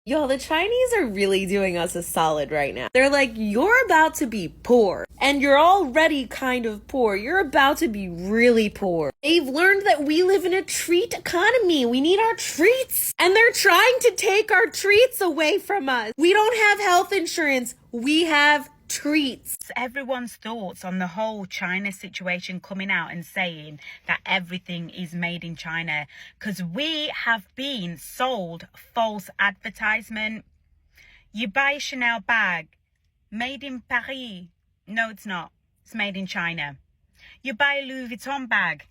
Yo, the Chinese are really doing us a solid right now. They're like, you're about to be poor, and you're already kind of poor. You're about to be really poor. They've learned that we live in a treat economy. We need our treats. And they're trying to take our treats away from us. We don't have health insurance. We have treats. Everyone's thoughts on the whole China situation coming out and saying that everything is made in China, because we have been sold false advertisement. You buy a Chanel bag, made in Paris. No, it's not. It's made in China. You buy a Louis Vuitton bag,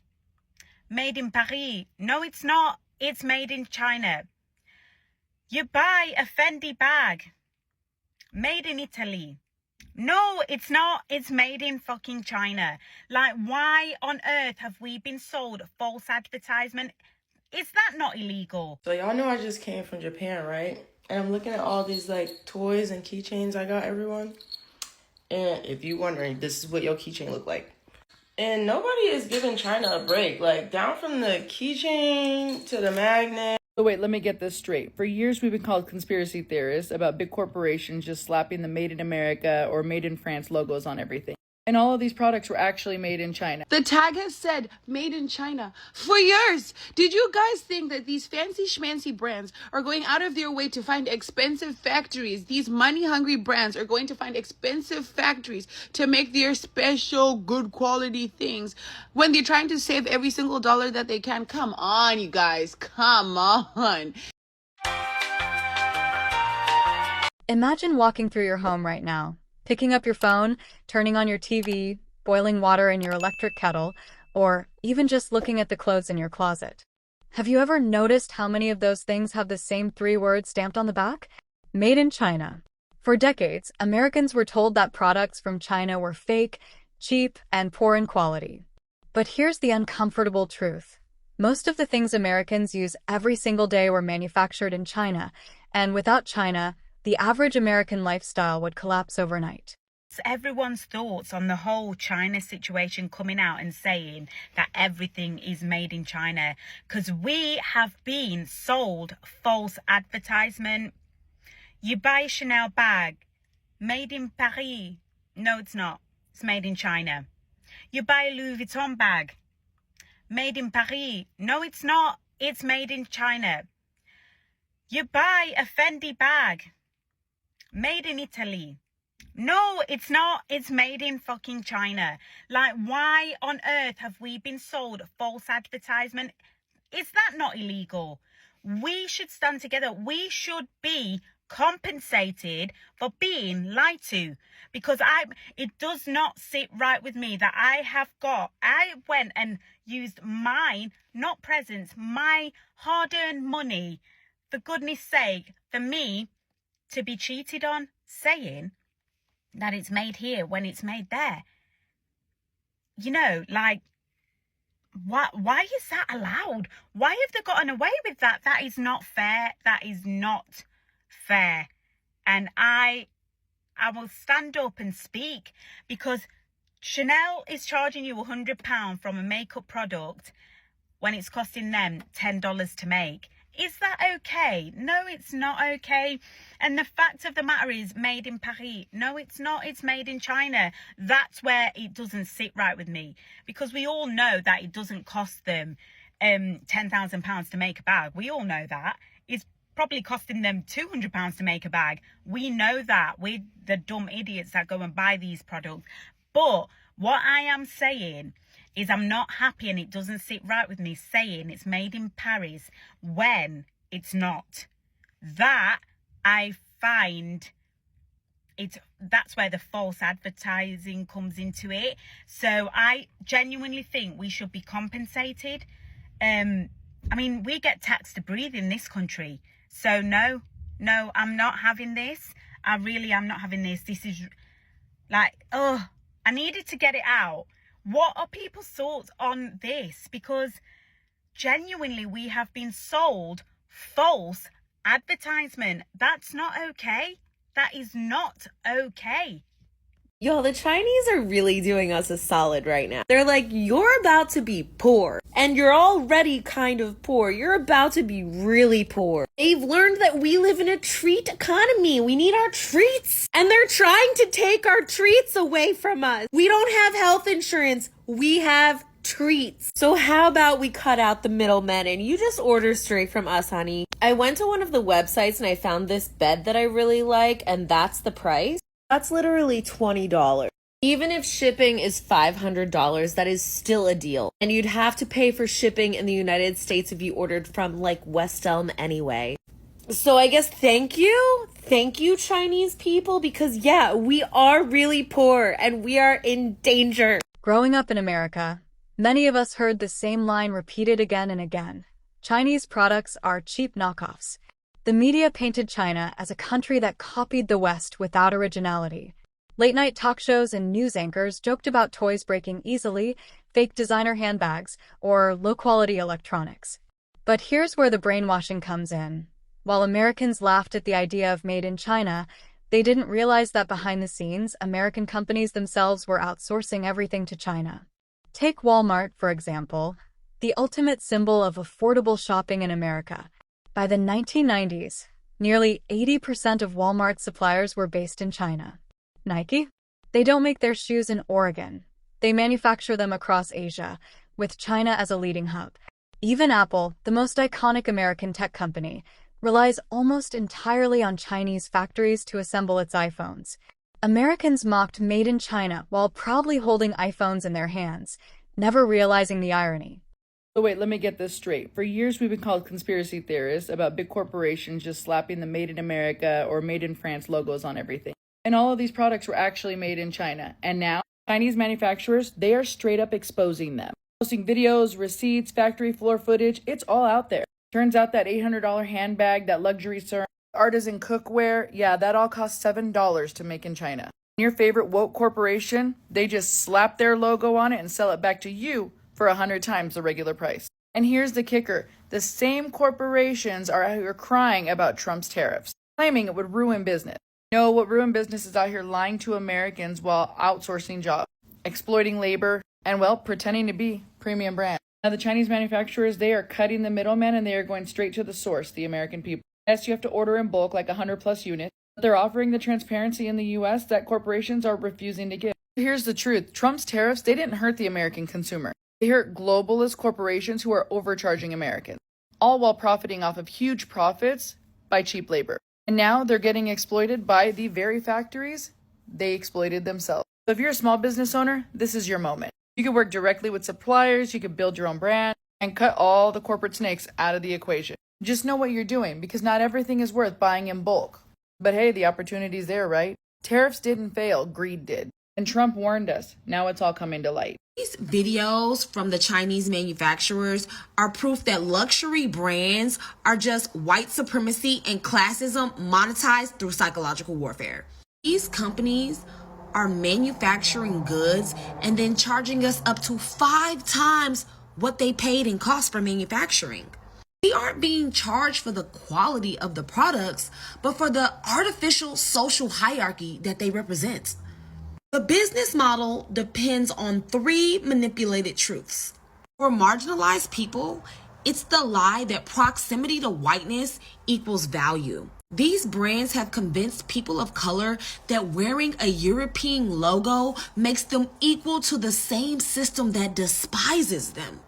made in Paris. No, it's not. It's made in China. You buy a Fendi bag, made in Italy. No, it's not. It's made in fucking China. Like, why on earth have we been sold false advertisement? Is that not illegal? So y'all know I just came from Japan, right? And I'm looking at all these like toys and keychains I got everyone. And if you're wondering, this is what your keychain look like. And nobody is giving China a break. Like, down from the keychain to the magnet. So wait, let me get this straight. For years, we've been called conspiracy theorists about big corporations just slapping the Made in America or Made in France logos on everything. And all of these products were actually made in China. The tag has said made in China for years. Did you guys think that these fancy schmancy brands are going out of their way to find expensive factories? These money hungry brands are going to find expensive factories to make their special good quality things when they're trying to save every single dollar that they can. Come on, you guys. Come on. Imagine walking through your home right now, picking up your phone, turning on your TV, boiling water in your electric kettle, or even just looking at the clothes in your closet. Have you ever noticed how many of those things have the same 3 words stamped on the back? Made in China. For decades, Americans were told that products from China were fake, cheap, and poor in quality. But here's the uncomfortable truth. Most of the things Americans use every single day were manufactured in China, and without China, the average American lifestyle would collapse overnight. Everyone's thoughts on the whole China situation coming out and saying that everything is made in China, because we have been sold false advertisement. You buy a Chanel bag, made in Paris. No, it's not. It's made in China. You buy a Louis Vuitton bag, made in Paris. No, it's not. It's made in China. You buy a Fendi bag, made in Italy. No, it's not. It's made in fucking China. Like, why on earth have we been sold false advertisement? Is that not illegal? We should stand together. We should be compensated for being lied to, because it does not sit right with me that I went and used mine, not presents, my hard-earned money, for goodness sake, for me to be cheated on, saying that it's made here when it's made there. You know, like, why is that allowed? Why have they gotten away with that? That is not fair. That is not fair. And I will stand up and speak, because Chanel is charging you £100 from a makeup product when it's costing them $10 to make. Is that okay? No, it's not okay. And the fact of the matter is, made in Paris. No, it's not. It's made in China. That's where it doesn't sit right with me, because we all know that it doesn't cost them £10,000 to make a bag. We all know that. It's probably costing them £200 to make a bag. We know that. We're the dumb idiots that go and buy these products. But what I am saying is, I'm not happy, and it doesn't sit right with me saying it's made in Paris when it's not. That I find that's where the false advertising comes into it. So I genuinely think we should be compensated. I mean, we get taxed to breathe in this country. So no, I'm not having this. I really am not having this. This is like, I needed to get it out. What are people's thoughts on this? Because genuinely, we have been sold false advertisement. That's not okay. That is not okay. Y'all, the Chinese are really doing us a solid right now. They're like, you're about to be poor, and you're already kind of poor. You're about to be really poor. They've learned that we live in a treat economy. We need our treats. And they're trying to take our treats away from us. We don't have health insurance. We have treats. So how about we cut out the middlemen and you just order straight from us, honey? I went to one of the websites and I found this bed that I really like, and that's the price. That's literally $20. Even if shipping is $500, that is still a deal. And you'd have to pay for shipping in the United States if you ordered from like West Elm anyway. So I guess thank you Chinese people, because yeah, we are really poor and we are in danger. Growing up in America, many of us heard the same line repeated again and again. Chinese products are cheap knockoffs. The media painted China as a country that copied the West without originality. Late-night talk shows and news anchors joked about toys breaking easily, fake designer handbags, or low-quality electronics. But here's where the brainwashing comes in. While Americans laughed at the idea of made in China, they didn't realize that behind the scenes, American companies themselves were outsourcing everything to China. Take Walmart, for example, the ultimate symbol of affordable shopping in America. By the 1990s, nearly 80% of Walmart's suppliers were based in China. Nike? They don't make their shoes in Oregon. They manufacture them across Asia, with China as a leading hub. Even Apple, the most iconic American tech company, relies almost entirely on Chinese factories to assemble its iPhones. Americans mocked made in China while proudly holding iPhones in their hands, never realizing the irony. So wait, let me get this straight. For years, we've been called conspiracy theorists about big corporations just slapping the Made in America or Made in France logos on everything. And all of these products were actually made in China. And now, Chinese manufacturers, they are straight up exposing them. Posting videos, receipts, factory floor footage, it's all out there. Turns out that $800 handbag, that luxury serum, artisan cookware, yeah, that all costs $7 to make in China. Your favorite woke corporation, they just slap their logo on it and sell it back to you for 100 times the regular price. And here's the kicker. The same corporations are out here crying about Trump's tariffs, claiming it would ruin business. No, what ruined business is out here lying to Americans while outsourcing jobs, exploiting labor, and well, pretending to be premium brands. Now the Chinese manufacturers, they are cutting the middleman and they are going straight to the source, the American people. Yes, you have to order in bulk like 100 plus units, but they're offering the transparency in the US that corporations are refusing to give. Here's the truth. Trump's tariffs, they didn't hurt the American consumer. They hurt globalist corporations who are overcharging Americans, all while profiting off of huge profits by cheap labor. And now they're getting exploited by the very factories they exploited themselves. So if you're a small business owner, this is your moment. You could work directly with suppliers, you could build your own brand, and cut all the corporate snakes out of the equation. Just know what you're doing, because not everything is worth buying in bulk. But hey, the opportunity's there, right? Tariffs didn't fail, greed did. And Trump warned us. Now it's all coming to light. These videos from the Chinese manufacturers are proof that luxury brands are just white supremacy and classism monetized through psychological warfare. These companies are manufacturing goods and then charging us up to 5 times what they paid in cost for manufacturing. We aren't being charged for the quality of the products, but for the artificial social hierarchy that they represent. The business model depends on 3 manipulated truths. For marginalized people, it's the lie that proximity to whiteness equals value. These brands have convinced people of color that wearing a European logo makes them equal to the same system that despises them.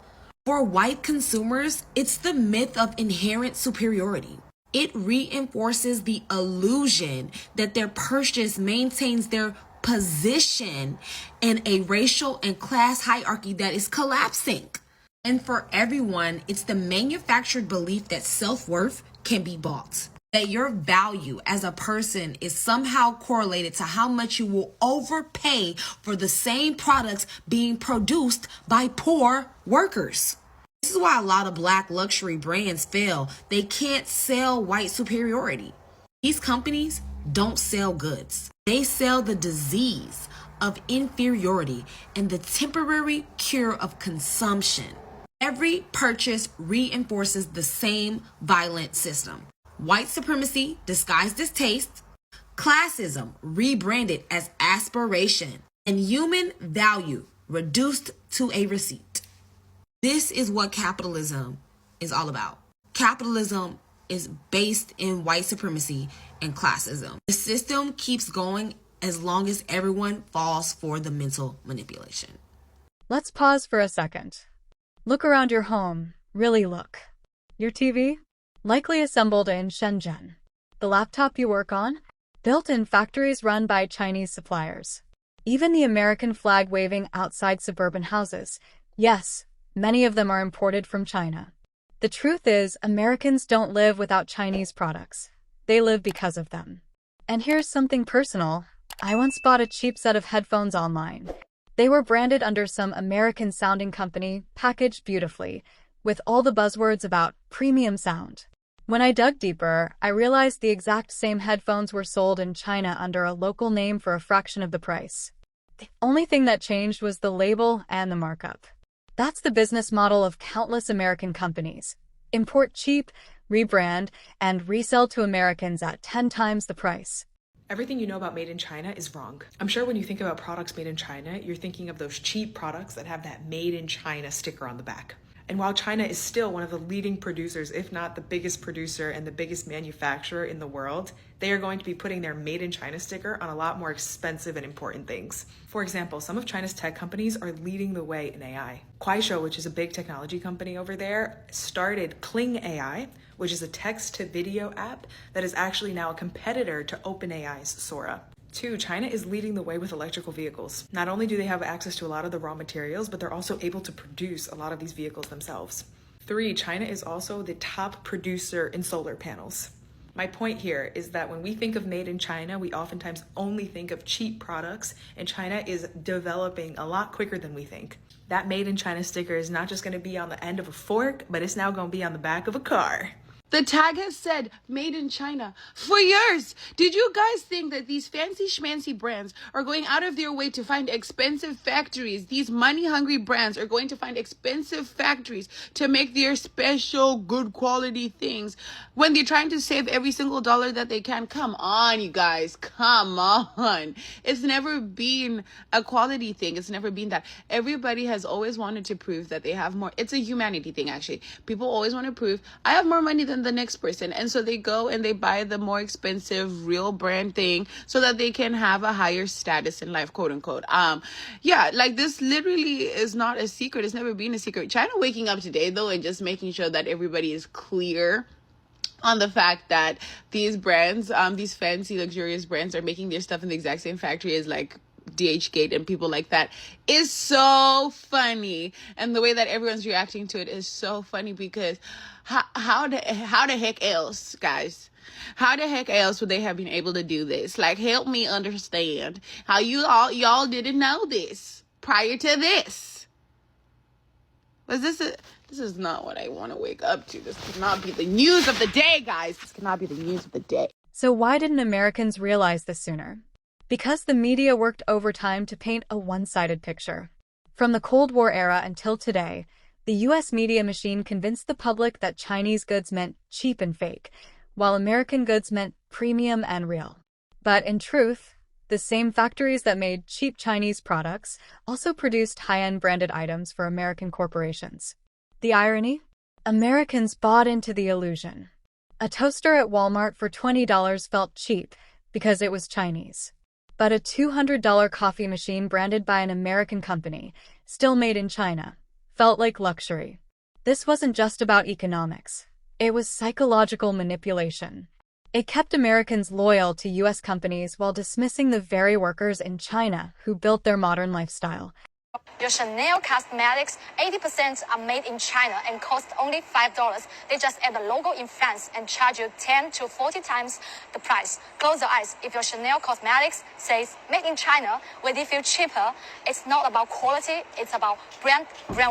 For white consumers, it's the myth of inherent superiority. It reinforces the illusion that their purchase maintains their position in a racial and class hierarchy that is collapsing. And for everyone, it's the manufactured belief that self-worth can be bought. That your value as a person is somehow correlated to how much you will overpay for the same products being produced by poor workers. This is why a lot of black luxury brands fail. They can't sell white superiority. These companies don't sell goods. They sell the disease of inferiority and the temporary cure of consumption. Every purchase reinforces the same violent system. White supremacy disguised as taste, Classism rebranded as aspiration, and human value reduced to a receipt. This is what capitalism is all about. Capitalism is based in white supremacy and classism. The system keeps going as long as everyone falls for the mental manipulation. Let's pause for a second. Look around your home. Really look. Your TV? Likely assembled in Shenzhen. The laptop you work on? Built in factories run by Chinese suppliers. Even the American flag waving outside suburban houses. Yes, many of them are imported from China. The truth is, Americans don't live without Chinese products. They live because of them. And here's something personal. I once bought a cheap set of headphones online. They were branded under some American-sounding company, packaged beautifully, with all the buzzwords about premium sound. When I dug deeper, I realized the exact same headphones were sold in China under a local name for a fraction of the price. The only thing that changed was the label and the markup. That's the business model of countless American companies. Import cheap, rebrand, and resell to Americans at 10 times the price. Everything you know about made in China is wrong. I'm sure when you think about products made in China, you're thinking of those cheap products that have that made in China sticker on the back. And while China is still one of the leading producers, if not the biggest producer and the biggest manufacturer in the world, they are going to be putting their made in China sticker on a lot more expensive and important things. For example, some of China's tech companies are leading the way in AI. Kuaishou, which is a big technology company over there, started Kling AI, which is a text-to-video app that is actually now a competitor to OpenAI's Sora. 2, China is leading the way with electrical vehicles. Not only do they have access to a lot of the raw materials, but they're also able to produce a lot of these vehicles themselves. 3, China is also the top producer in solar panels. My point here is that when we think of made in China, we oftentimes only think of cheap products, and China is developing a lot quicker than we think. That made in China sticker is not just going to be on the end of a fork, but it's now going to be on the back of a car. The tag has said made in China for years. Did you guys think that these fancy schmancy brands are going out of their way to find expensive factories? These money hungry brands are going to find expensive factories to make their special good quality things when they're trying to save every single dollar that they can. Come on, you guys, come on. It's never been a quality thing. It's never been that. Everybody has always wanted to prove that they have more. It's a humanity thing, actually. People always want to prove I have more money than the next person, and so they go and they buy the more expensive real brand thing so that they can have a higher status in life, quote unquote. Like this literally is not a secret. It's never been a secret. China waking up today though and just making sure that everybody is clear on the fact that these brands, these fancy luxurious brands, are making their stuff in the exact same factory as like DHgate and people like that is so funny. And the way that everyone's reacting to it is so funny, because how the heck else, guys? How the heck else would they have been able to do this? Like, help me understand how y'all didn't know this prior to this. This is not what I want to wake up to. This cannot be the news of the day, guys. This cannot be the news of the day. So why didn't Americans realize this sooner? Because the media worked overtime to paint a one-sided picture. From the Cold War era until today, the U.S. media machine convinced the public that Chinese goods meant cheap and fake, while American goods meant premium and real. But in truth, the same factories that made cheap Chinese products also produced high-end branded items for American corporations. The irony? Americans bought into the illusion. A toaster at Walmart for $20 felt cheap because it was Chinese. But a $200 coffee machine branded by an American company, still made in China, felt like luxury. This wasn't just about economics. It was psychological manipulation. It kept Americans loyal to U.S. companies while dismissing the very workers in China who built their modern lifestyle. Your Chanel cosmetics, 80% are made in China and cost only $5. They just add the logo in France and charge you 10 to 40 times the price. Close your eyes. If your Chanel cosmetics says made in China, will they feel cheaper? It's not about quality, it's about brand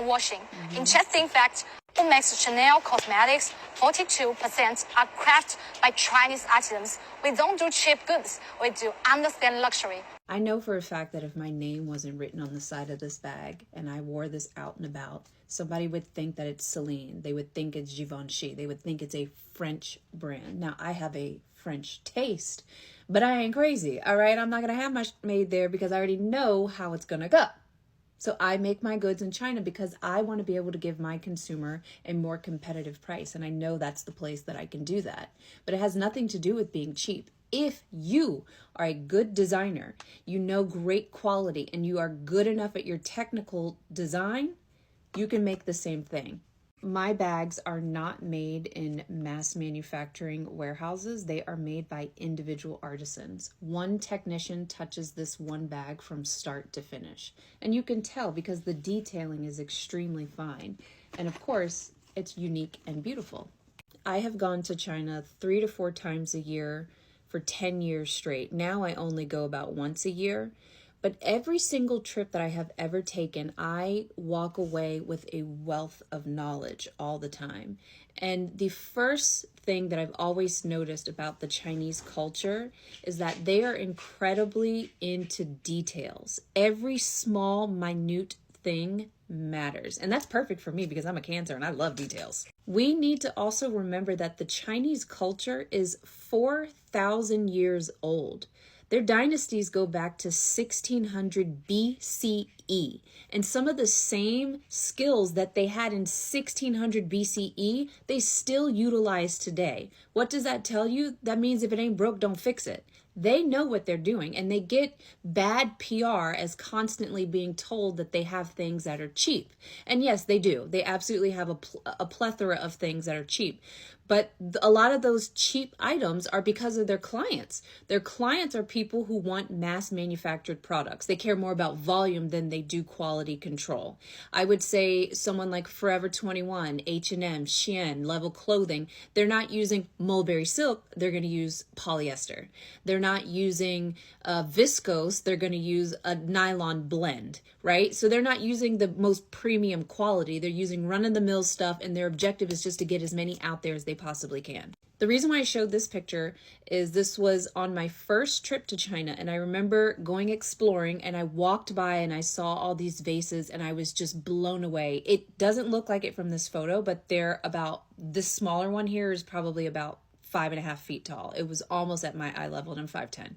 washing. Interesting fact, what makes Chanel cosmetics 42% are crafted by Chinese artisans. We don't do cheap goods, we do understand luxury. I know for a fact that if my name wasn't written on the side of this bag and I wore this out and about, somebody would think that it's Celine. They would think it's Givenchy. They would think it's a French brand. Now, I have a French taste, But I ain't crazy, all right? I'm not going to have much made there because I already know how it's going to go. So I make my goods in China because I want to be able to give my consumer a more competitive price. And I know that's the place that I can do that. But it has nothing to do with being cheap. If you are a good designer, you know great quality, and you are good enough at your technical design, you can make the same thing. My bags are not made in mass manufacturing warehouses. They are made by individual artisans. One technician touches this one bag from start to finish. And you can tell because the detailing is extremely fine. And of course, it's unique and beautiful. I have gone to China 3 to 4 times a year for 10 years straight. Now I only go about once a year. But every single trip that I have ever taken, I walk away with a wealth of knowledge all the time. And the first thing that I've always noticed about the Chinese culture is that they are incredibly into details. Every small, minute thing matters. And that's perfect for me because I'm a Cancer and I love details. We need to also remember that the Chinese culture is 4,000 years old. Their dynasties go back to 1600 BCE, and some of the same skills that they had in 1600 BCE, they still utilize today. What does that tell you? That means if it ain't broke, don't fix it. They know what they're doing, and they get bad PR as constantly being told that they have things that are cheap. And yes, they do. They absolutely have a plethora of things that are cheap. But a lot of those cheap items are because of their clients. Their clients are people who want mass manufactured products. They care more about volume than they do quality control. I would say someone like Forever 21, H&M, Shein, Level Clothing, they're not using mulberry silk, they're going to use polyester. They're not using viscose, they're going to use a nylon blend, right? So they're not using the most premium quality. They're using run-of-the-mill stuff, and their objective is just to get as many out there as they possibly can. The reason why I showed this picture is this was on my first trip to China, and I remember going exploring, and I walked by and I saw all these vases and I was just blown away. It doesn't look like it from this photo, but they're about, this smaller one here is probably about 5.5 feet tall. It was almost at my eye level, and I'm 5'10".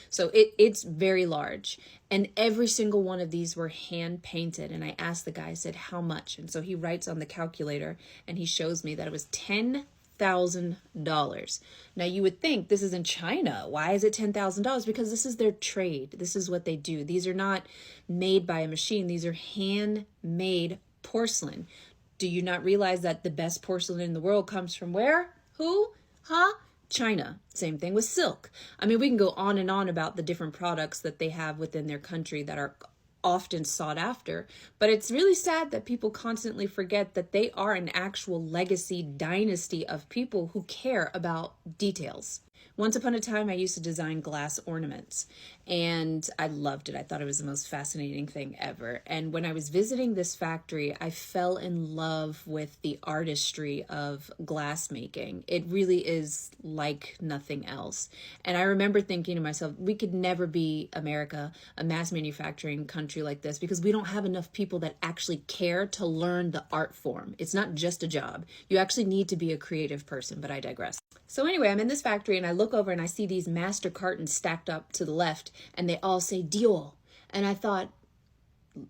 So it's very large. And every single one of these were hand painted. And I asked the guy, I said, how much? And so he writes on the calculator and he shows me that it was $10,000. Now you would think this is in China. Why is it $10,000? Because this is their trade. This is what they do. These are not made by a machine. These are handmade porcelain. Do you not realize that the best porcelain in the world comes from where? Who? China. Same thing with silk. I mean, we can go on and on about the different products that they have within their country that are often sought after, but it's really sad that people constantly forget that they are an actual legacy dynasty of people who care about details. Once upon a time, I used to design glass ornaments, and I loved it. I thought it was the most fascinating thing ever. And when I was visiting this factory, I fell in love with the artistry of glass making. It really is like nothing else. And I remember thinking to myself, we could never be America, a mass manufacturing country like this, because we don't have enough people that actually care to learn the art form. It's not just a job. You actually need to be a creative person, but I digress. So anyway, I'm in this factory and I look over and I see these master cartons stacked up to the left and they all say Dior. And I thought,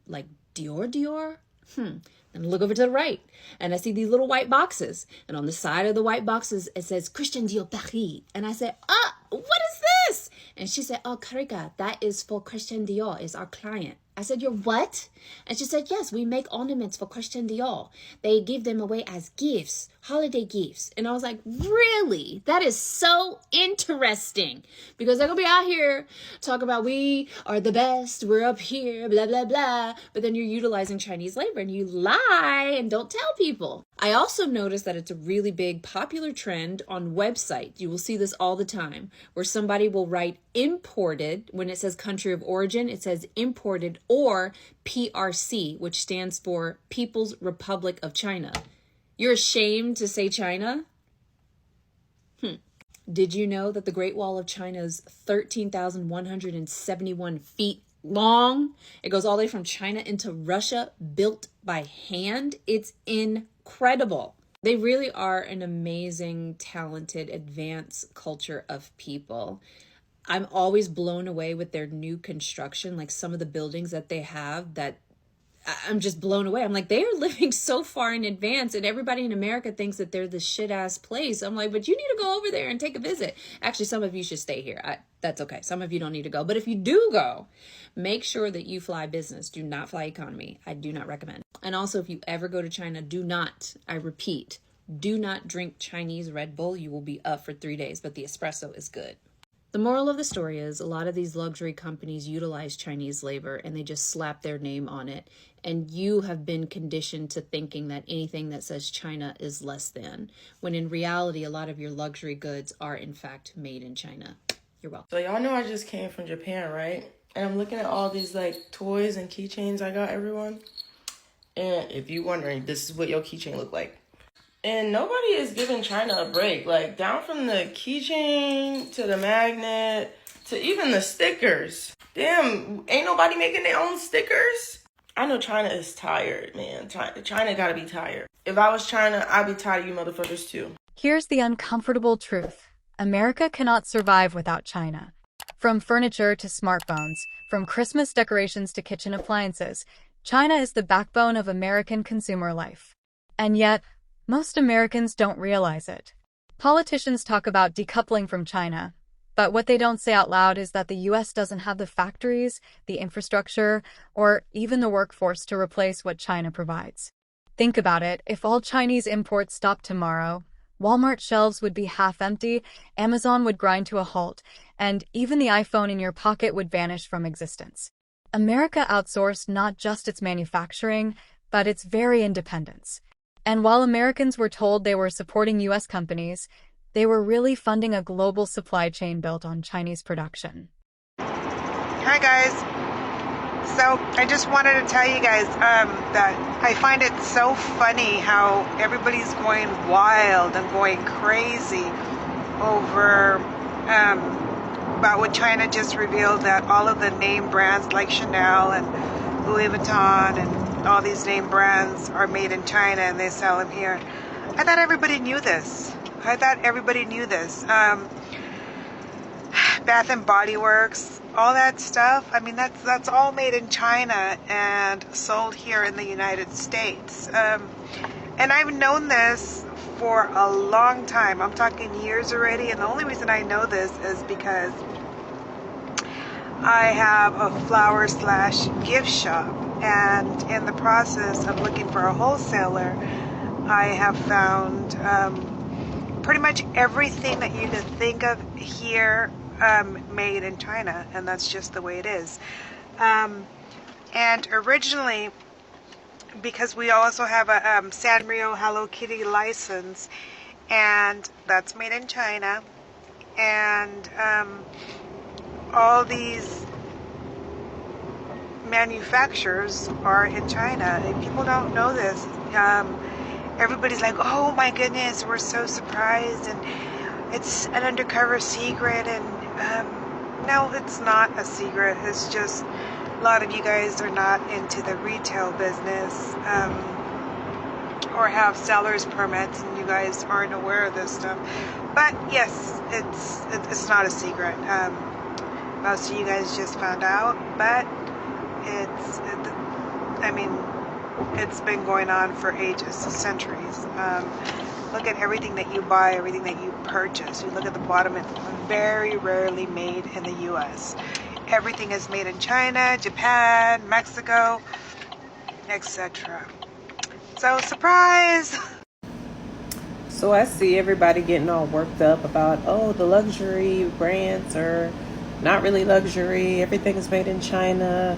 like Dior? And I look over to the right and I see these little white boxes. And on the side of the white boxes, it says Christian Dior Paris. And I said, what is this? And she said, oh, Karika, that is for Christian Dior, is our client. I said, you're what? And she said, yes, we make ornaments for Christian Dior. They give them away as gifts, holiday gifts. And I was like, really? That is so interesting. Because they're going to be out here talking about we are the best, we're up here, blah, blah, blah. But then you're utilizing Chinese labor and you lie and don't tell people. I also noticed that it's a really big popular trend on websites. You will see this all the time where somebody will write imported. When it says country of origin, it says imported, or PRC, which stands for People's Republic of China. You're ashamed to say China? Did you know that the Great Wall of China is 13,171 feet long? It goes all the way from China into Russia, built by hand. It's incredible. They really are an amazing, talented, advanced culture of people. I'm always blown away with their new construction, like some of the buildings that they have that I'm just blown away. I'm like, they are living so far in advance, and everybody in America thinks that they're this shit ass place. I'm like, but you need to go over there and take a visit. Actually, some of you should stay here. That's okay. Some of you don't need to go. But if you do go, make sure that you fly business. Do not fly economy. I do not recommend. And also, if you ever go to China, do not, I repeat, do not drink Chinese Red Bull. You will be up for 3 days, but the espresso is good. The moral of the story is a lot of these luxury companies utilize Chinese labor and they just slap their name on it. And you have been conditioned to thinking that anything that says China is less than, when in reality, a lot of your luxury goods are in fact made in China. You're welcome. So y'all know I just came from Japan, right? And I'm looking at all these like toys and keychains I got everyone. And if you're wondering, this is what your keychain look like. And nobody is giving China a break. Like, down from the keychain to the magnet to even the stickers. Damn, ain't nobody making their own stickers? I know China is tired, man. China gotta be tired. If I was China, I'd be tired of you motherfuckers too. Here's the uncomfortable truth. America cannot survive without China. From furniture to smartphones, from Christmas decorations to kitchen appliances, China is the backbone of American consumer life. And yet, most Americans don't realize it. Politicians talk about decoupling from China, but what they don't say out loud is that the US doesn't have the factories, the infrastructure, or even the workforce to replace what China provides. Think about it. If all Chinese imports stopped tomorrow, Walmart shelves would be half empty, Amazon would grind to a halt, and even the iPhone in your pocket would vanish from existence. America outsourced not just its manufacturing, but its very independence. And while Americans were told they were supporting US companies, they were really funding a global supply chain built on Chinese production. Hi guys. So I just wanted to tell you guys that I find it so funny how everybody's going wild and going crazy over about what China just revealed, that all of the name brands like Chanel and Louis Vuitton and all these name brands are made in China and they sell them here. I thought everybody knew this. Bath and Body Works, all that stuff. I mean, that's all made in China and sold here in the United States. And I've known this for a long time. I'm talking years already. And the only reason I know this is because I have a flower/gift shop. And in the process of looking for a wholesaler, I have found pretty much everything that you could think of here made in China, and that's just the way it is. And originally, because we also have a Sanrio Hello Kitty license, and that's made in China, and all these manufacturers are in China, and people don't know this. Everybody's like, oh my goodness, we're so surprised, and it's an undercover secret. And no, it's not a secret. It's just a lot of you guys are not into the retail business or have seller's permits, and you guys aren't aware of this stuff. But yes, it's not a secret. Most of you guys just found out, but it's been going on for ages, centuries. Look at everything that you buy, everything that you purchase. You look at the bottom, it's very rarely made in the US. Everything is made in China, Japan, Mexico, etc. So, surprise! So I see everybody getting all worked up about, oh, the luxury brands are not really luxury. Everything is made in China.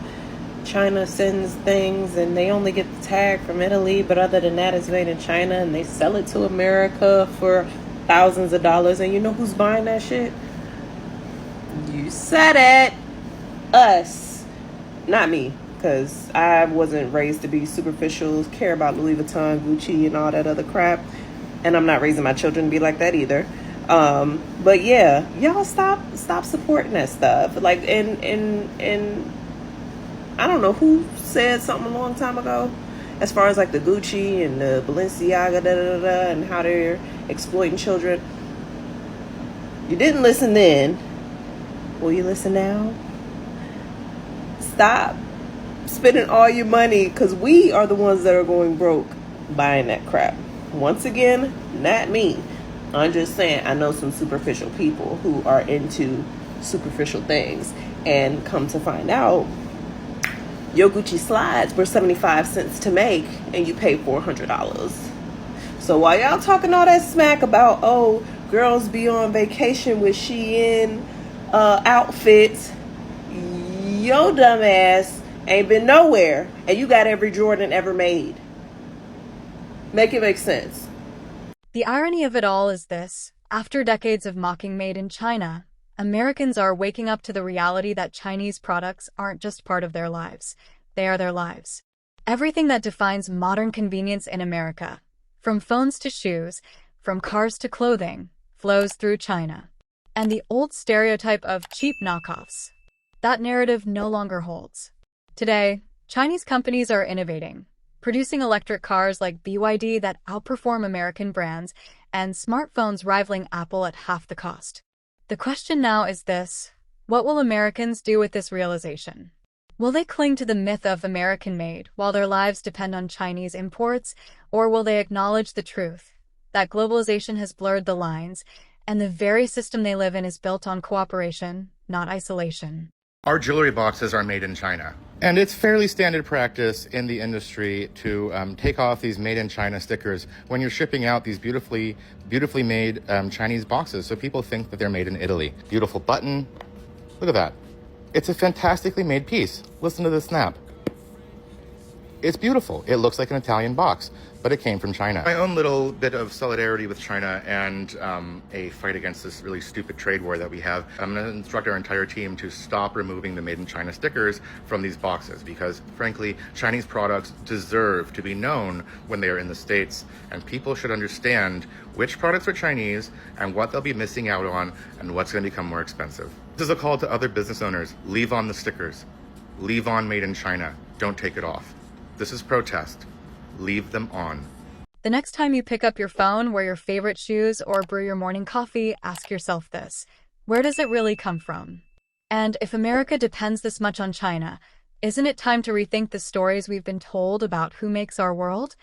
China sends things and they only get the tag from Italy, but other than that it's made in China, and they sell it to America for thousands of dollars. And you know who's buying that shit? You said it. Us. Not me, because I wasn't raised to be superficial, care about Louis Vuitton, Gucci, and all that other crap. And I'm not raising my children to be like that either. But yeah, y'all stop supporting that stuff. Like, and I don't know who said something a long time ago as far as like the Gucci and the Balenciaga and how they're exploiting children. You didn't listen then, Will you listen now? Stop spending all your money, because we are the ones that are going broke buying that crap. Once again, not me. I'm just saying, I know some superficial people who are into superficial things, and come to find out, your Gucci slides were 75 cents to make and you paid $400. So while y'all talking all that smack about, oh, girls be on vacation with Shein outfits, your dumb ass ain't been nowhere and you got every Jordan ever made. Make it make sense. The irony of it all is this: after decades of mocking Made in China, Americans are waking up to the reality that Chinese products aren't just part of their lives, they are their lives. Everything that defines modern convenience in America, from phones to shoes, from cars to clothing, flows through China. And the old stereotype of cheap knockoffs, that narrative no longer holds. Today, Chinese companies are innovating, producing electric cars like BYD that outperform American brands, and smartphones rivaling Apple at half the cost. The question now is this: what will Americans do with this realization? Will they cling to the myth of American-made while their lives depend on Chinese imports, or will they acknowledge the truth that globalization has blurred the lines, and the very system they live in is built on cooperation, not isolation? Our jewelry boxes are made in China. And it's fairly standard practice in the industry to take off these made in China stickers when you're shipping out these beautifully made Chinese boxes. So people think that they're made in Italy. Beautiful button. Look at that. It's a fantastically made piece. Listen to the snap. It's beautiful. It looks like an Italian box, but it came from China. My own little bit of solidarity with China and a fight against this really stupid trade war that we have. I'm going to instruct our entire team to stop removing the Made in China stickers from these boxes because, frankly, Chinese products deserve to be known when they are in the States, and people should understand which products are Chinese and what they'll be missing out on and what's going to become more expensive. This is a call to other business owners. Leave on the stickers. Leave on Made in China. Don't take it off. This is protest. Leave them on. The next time you pick up your phone, wear your favorite shoes, or brew your morning coffee, ask yourself this: where does it really come from? And if America depends this much on China, isn't it time to rethink the stories we've been told about who makes our world?